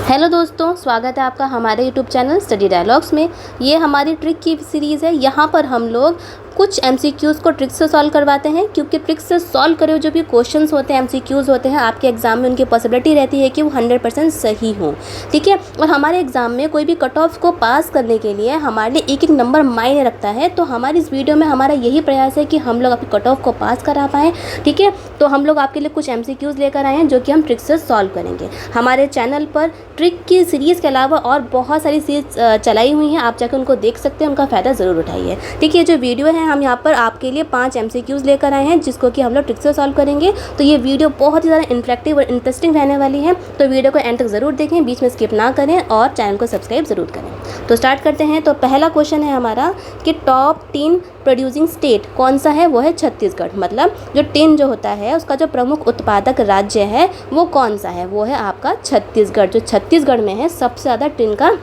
Hello दोस्तों, स्वागत है आपका हमारे यूट्यूब चैनल स्टडी डायलॉग्स में। ये हमारी ट्रिक की सीरीज़ है। यहाँ पर हम लोग कुछ एमसीक्यूज़ को ट्रिक से सॉल्व करवाते हैं, क्योंकि ट्रिक से सॉल्व करे जो भी क्वेश्चंस होते हैं, एमसीक्यूज़ होते हैं, आपके एग्जाम में उनकी पॉसिबिलिटी रहती है कि वो 100% सही हो। ठीक है। और हमारे एग्जाम में कोई भी कट ऑफ को पास करने के लिए हमारे लिए एक एक नंबर मायने रखता है। तो हमारी इस वीडियो में हमारा यही प्रयास है कि हम लोग आपके कट ऑफ को पास करा पाएँ। ठीक है। तो हम लोग आपके लिए कुछ एमसीक्यूज़ लेकर आए हैं जो कि हम ट्रिक से सॉल्व करेंगे। हमारे चैनल पर ट्रिक की सीरीज़ के अलावा और बहुत सारी सीरीज चलाई हुई हैं, आप जाकर उनको देख सकते हैं, उनका फ़ायदा ज़रूर उठाइए। ठीक है। जो वीडियो है हम यहाँ पर आपके लिए 5 एमसीक्यूज़ लेकर आए हैं जिसको कि हम लोग ट्रिक से सॉल्व करेंगे। तो ये वीडियो बहुत ही ज़्यादा इंटरेक्टिव और इंटरेस्टिंग रहने वाली है, तो वीडियो को एंड तक ज़रूर देखें, बीच में स्किप ना करें और चैनल को सब्सक्राइब ज़रूर करें। तो स्टार्ट करते हैं। तो पहला क्वेश्चन है हमारा कि टॉप 10 प्रोड्यूसिंग स्टेट कौन सा है। वो है छत्तीसगढ़। मतलब जो टिन जो होता है उसका जो प्रमुख उत्पादक राज्य है वो कौन सा है। वो है आपका छत्तीसगढ़। जो छत्तीसगढ़ में है सबसे ज़्यादा टिन का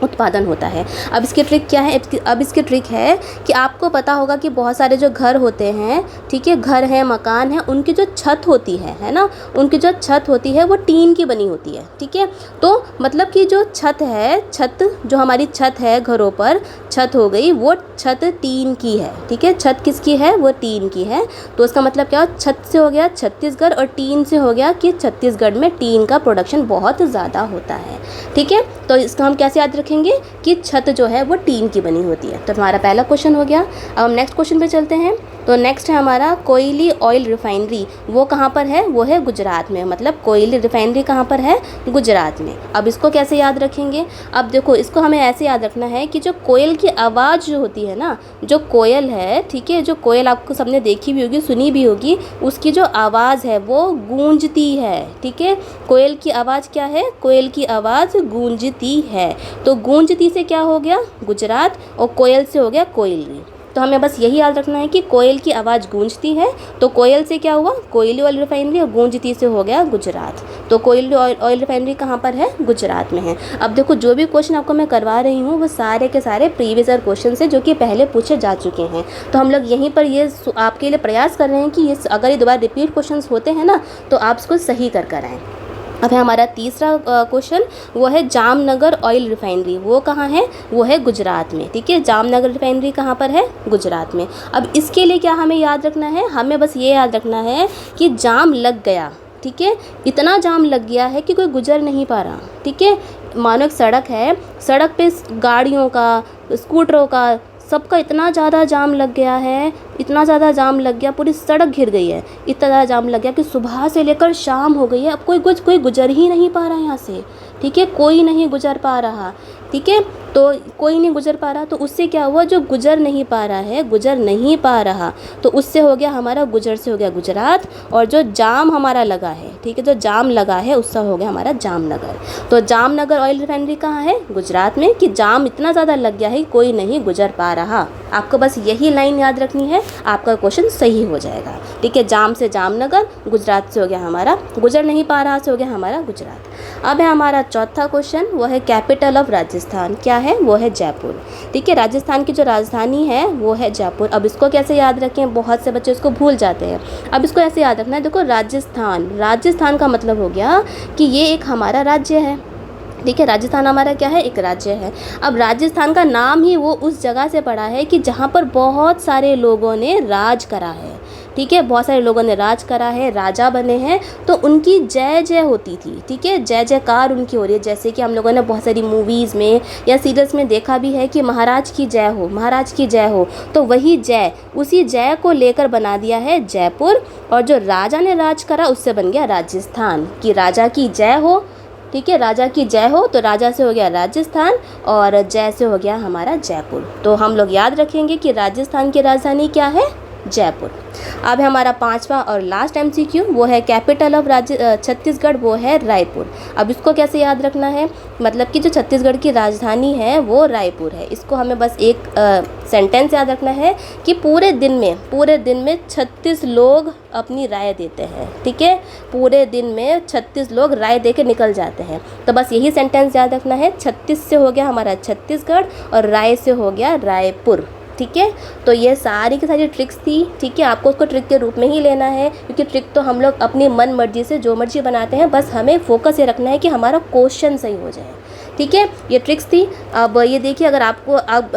उत्पादन होता है। अब इसकी ट्रिक क्या है। अब इसकी ट्रिक है कि आपको पता होगा कि बहुत सारे जो घर होते हैं, ठीक है, घर है, मकान है, उनकी जो छत होती है ना, उनकी जो छत होती है वो टीन की बनी होती है। ठीक है। तो मतलब कि जो छत है, छत जो हमारी छत है घरों पर, छत हो गई, वो छत टीन की है। ठीक है। छत किसकी है। वो टीन की है। तो इसका मतलब क्या हो, छत से हो गया छत्तीसगढ़ और टीन से हो गया कि छत्तीसगढ़ में टीन का प्रोडक्शन बहुत ज़्यादा होता है। ठीक है। तो इसका हम कैसे याद रखेंगे कि छत जो है वो टीन की बनी होती है। तो हमारा पहला क्वेश्चन हो गया। अब हम नेक्स्ट क्वेश्चन पे चलते हैं। तो नेक्स्ट है हमारा कोयली ऑयल रिफाइनरी। वो कहाँ पर है। वो है गुजरात में। मतलब कोयली रिफाइनरी कहाँ पर है। गुजरात में। अब इसको कैसे याद रखेंगे। अब देखो, इसको हमें ऐसे याद रखना है कि जो कोयल की आवाज़ जो होती है ना, जो कोयल है, ठीक है, जो कोयल आपको सबने देखी भी होगी, सुनी भी होगी, उसकी जो आवाज़ है वो गूंजती है। ठीक है। कोयल की आवाज़ क्या है। कोयल की आवाज़ गूंजती है। तो गूंजती से क्या हो गया गुजरात, और कोयल से हो गया कोयली। तो हमें बस यही याद रखना है कि कोयल की आवाज़ गूंजती है, तो कोयल से क्या हुआ कोयली ऑयल रिफाइनरी, और गूंजती से हो गया गुजरात। तो कोयली ऑयल रिफाइनरी कहाँ पर है। गुजरात में है। अब देखो, जो भी क्वेश्चन आपको मैं करवा रही हूँ वो सारे के सारे प्रीवियस ईयर क्वेश्चन से जो कि पहले पूछे जा चुके हैं। तो हम लोग यहीं पर ये आपके लिए प्रयास कर रहे हैं कि ये अगर ये दोबारा रिपीट क्वेश्चन होते हैं ना तो आप इसको सही कर आएँ। अब है हमारा तीसरा क्वेश्चन। वो है जामनगर ऑयल रिफाइनरी। वो कहाँ है। वो है गुजरात में। ठीक है। जामनगर रिफाइनरी कहाँ पर है। गुजरात में। अब इसके लिए क्या हमें याद रखना है। हमें बस ये याद रखना है कि जाम लग गया। ठीक है। इतना जाम लग गया है कि कोई गुजर नहीं पा रहा। ठीक है। मानो एक सड़क है, सड़क पे गाड़ियों का, स्कूटरों का, सबका इतना ज़्यादा जाम लग गया है, इतना ज़्यादा जाम लग गया, पूरी सड़क घिर गई है। इतना ज़्यादा जाम लग गया कि सुबह से लेकर शाम हो गई है, अब कोई गुजर ही नहीं पा रहा यहाँ से। ठीक है। कोई नहीं गुजर पा रहा। ठीक है। तो कोई नहीं गुजर पा रहा, तो उससे क्या हुआ, जो गुजर नहीं पा रहा है, गुजर नहीं पा रहा, तो उससे हो गया हमारा, गुजर से हो गया गुजरात। और जो जाम हमारा लगा है, ठीक है, जो जाम लगा है उससे हो गया हमारा जामनगर। तो जामनगर ऑयल रिफाइनरी कहाँ है। गुजरात में। कि जाम इतना ज़्यादा लग गया है कोई नहीं गुजर पा रहा। आपको बस यही लाइन याद रखनी है, आपका क्वेश्चन सही हो जाएगा। ठीक है। जाम से जामनगर, गुजरात से हो गया हमारा, गुजर नहीं पा रहा से हो गया हमारा गुजरात। अब है हमारा चौथा क्वेश्चन। वो है कैपिटल ऑफ राजस्थान। क्या है। वो है जयपुर। ठीक है। राजस्थान की जो राजधानी है वो है जयपुर। अब इसको कैसे याद रखें, बहुत से बच्चे इसको भूल जाते हैं। अब इसको ऐसे याद रखना है। देखो, राजस्थान, राजस्थान का मतलब हो गया कि ये एक हमारा राज्य है। ठीक है। राजस्थान हमारा क्या है, एक राज्य है। अब राजस्थान का नाम ही वो उस जगह से पड़ा है कि जहाँ पर बहुत सारे लोगों ने राज करा है। ठीक है। बहुत सारे लोगों ने राज करा है, राजा बने हैं, तो उनकी जय जय होती थी। ठीक है। जय जयकार उनकी हो रही है। जैसे कि हम लोगों ने बहुत सारी मूवीज़ में या सीरियल्स में देखा भी है कि महाराज की जय हो, महाराज की जय हो, तो वही जय, उसी जय को लेकर बना दिया है जयपुर। और जो राजा ने राज करा उससे बन गया राजस्थान, कि राजा की जय हो। ठीक है। राजा की जय हो, तो राजा से हो गया राजस्थान और जय से हो गया हमारा जयपुर। तो हम लोग याद रखेंगे कि राजस्थान की राजधानी क्या है, जयपुर। अब है हमारा पांचवा और लास्ट एमसीक्यू। वो है कैपिटल ऑफ छत्तीसगढ़। वो है रायपुर। अब इसको कैसे याद रखना है। मतलब कि जो छत्तीसगढ़ की राजधानी है वो रायपुर है। इसको हमें बस एक सेंटेंस याद रखना है कि पूरे दिन में 36 लोग अपनी राय देते हैं। ठीक है। पूरे दिन में 36 लोग राय दे के निकल जाते हैं। तो बस यही सेंटेंस याद रखना है। 36 से हो गया हमारा छत्तीसगढ़ और राय से हो गया रायपुर। ठीक है। तो ये सारी की सारी ट्रिक्स थी, ठीक है। आपको उसको ट्रिक के रूप में ही लेना है, क्योंकि ट्रिक तो हम लोग अपनी मन मर्जी से जो मर्जी बनाते हैं, बस हमें फोकस ये रखना है कि हमारा क्वेश्चन सही हो जाए, ठीक है। ये ट्रिक्स थी। अब ये देखिए, अगर आपको अब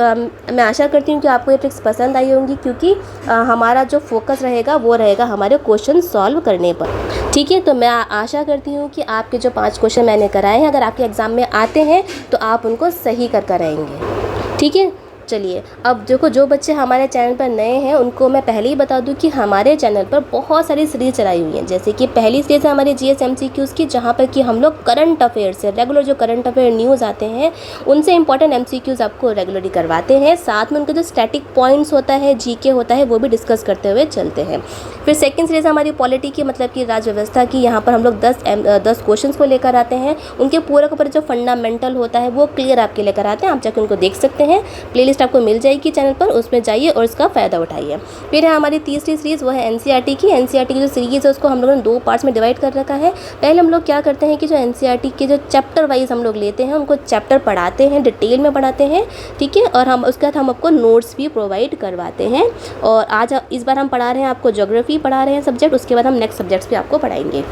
मैं आशा करती हूँ कि आपको ये ट्रिक्स पसंद आई होंगी, क्योंकि हमारा जो फोकस रहेगा वो रहेगा हमारे क्वेश्चन सॉल्व करने पर, ठीक है। तो मैं आशा करती हूँ कि आपके जो 5 क्वेश्चन मैंने कराए हैं, अगर आपके एग्ज़ाम में आते हैं तो आप उनको सही कर आएंगे, ठीक है। चलिए, अब देखो, जो बच्चे हमारे चैनल पर नए हैं उनको मैं पहले ही बता दूं कि हमारे चैनल पर बहुत सारी सीरीज़ चलाई हुई हैं। जैसे कि पहली सीरीज़ है हमारे GS MCQs की, जहां पर कि हम लोग करंट अफेयर से रेगुलर जो करंट अफेयर न्यूज़ आते हैं उनसे इंपॉर्टेंट MCQs आपको रेगुलरली करवाते हैं। साथ में उनके जो स्टैटिक पॉइंट्स होता है, GK होता है, वो भी डिस्कस करते हुए चलते हैं। फिर सेकेंड सीरीज़ हमारी पॉलिटी की, मतलब कि राज्य व्यवस्था की। यहाँ पर हम लोग 10 क्वेश्चन को लेकर आते हैं, उनके पूरा का पूरा जो फंडामेंटल होता है वो क्लियर आपके लेकर आते हैं। आप जाकर उनको देख सकते हैं, प्लेलिस्ट आपको मिल जाएगी चैनल पर, उसमें जाइए और इसका फ़ायदा उठाइए। फिर है हमारी तीसरी सीरीज़, वो है NCERT की। NCERT की जो सीरीज़ है उसको हम लोगों ने 2 पार्ट्स में डिवाइड कर रखा है। पहले हम लोग क्या करते हैं कि जो NCERT के जो चैप्टर वाइज हम लोग लेते हैं, उनको चैप्टर पढ़ाते हैं, डिटेल में पढ़ाते हैं, ठीक है। और हम उसके बाद हम आपको नोट्स भी प्रोवाइड करवाते हैं। और आज इस बार हम पढ़ा रहे हैं आपको ज्योग्राफी पढ़ा रहे हैं सब्जेक्ट, उसके बाद हम नेक्स्ट सब्जेक्ट्स भी आपको पढ़ाएंगे।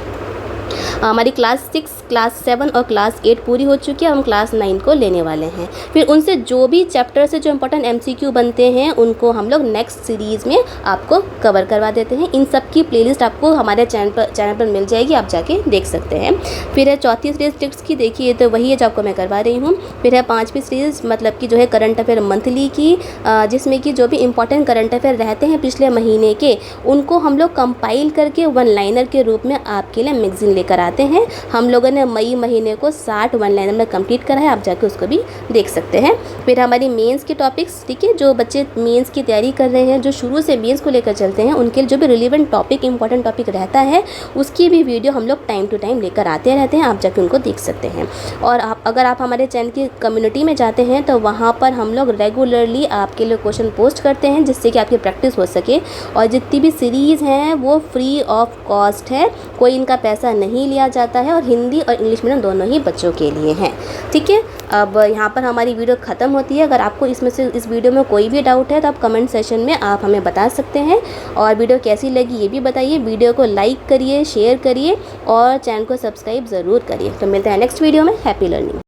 हमारी क्लास 6, क्लास 7 और क्लास 8 पूरी हो चुकी है, हम क्लास 9 को लेने वाले हैं। फिर उनसे जो भी चैप्टर से जो इंपॉर्टेंट MCQ बनते हैं उनको हम लोग नेक्स्ट सीरीज़ में आपको कवर करवा देते हैं। इन सब की प्लेलिस्ट आपको हमारे चैनल पर मिल जाएगी, आप जाके देख सकते हैं। फिर है चौथी सीरीज़ ट्रिक्स की, देखिए तो वही है जो आपको मैं करवा रही हूँ। फिर है 5वीं सीरीज़, मतलब कि जो है करंट अफेयर मंथली की, जिसमें कि जो भी इंपॉर्टेंट करंट अफेयर रहते हैं पिछले महीने के, उनको हम लोग कंपाइल करके 1 लाइनर के रूप में आपके लिए मैगजीन लेकर आते हैं। हम लोगों ने मई महीने को 60 1 लाइनर में कंप्लीट करा है, आप जाके उसको भी देख सकते हैं। फिर हमारी मेंस के टॉपिक्स, ठीक है, जो बच्चे मेंस की तैयारी कर रहे हैं, जो शुरू से मेंस को लेकर चलते हैं, उनके लिए जो भी रिलेवेंट टॉपिक, इंपॉर्टेंट टॉपिक रहता है, उसकी भी वीडियो हम लोग टाइम टू टाइम लेकर आते रहते हैं, आप जाके उनको देख सकते हैं। और अगर आप हमारे चैनल की कम्युनिटी में जाते हैं तो वहाँ पर हम लोग रेगुलरली आपके लिए क्वेश्चन पोस्ट करते हैं, जिससे कि आपकी प्रैक्टिस हो सके। और जितनी भी सीरीज़ हैं वो फ्री ऑफ कॉस्ट है, कोई इनका पैसा नहीं लिया जाता है, और हिंदी और इंग्लिश मीडियम दोनों ही बच्चों के लिए हैं, ठीक है। अब यहाँ पर हमारी वीडियो ख़त्म होती है। अगर आपको इसमें से इस वीडियो में कोई भी डाउट है तो आप कमेंट सेशन में आप हमें बता सकते हैं। और वीडियो कैसी लगी ये भी बताइए। वीडियो को लाइक करिए, शेयर करिए और चैनल को सब्सक्राइब ज़रूर करिए। तो मिलते हैं नेक्स्ट वीडियो में। Happy learning.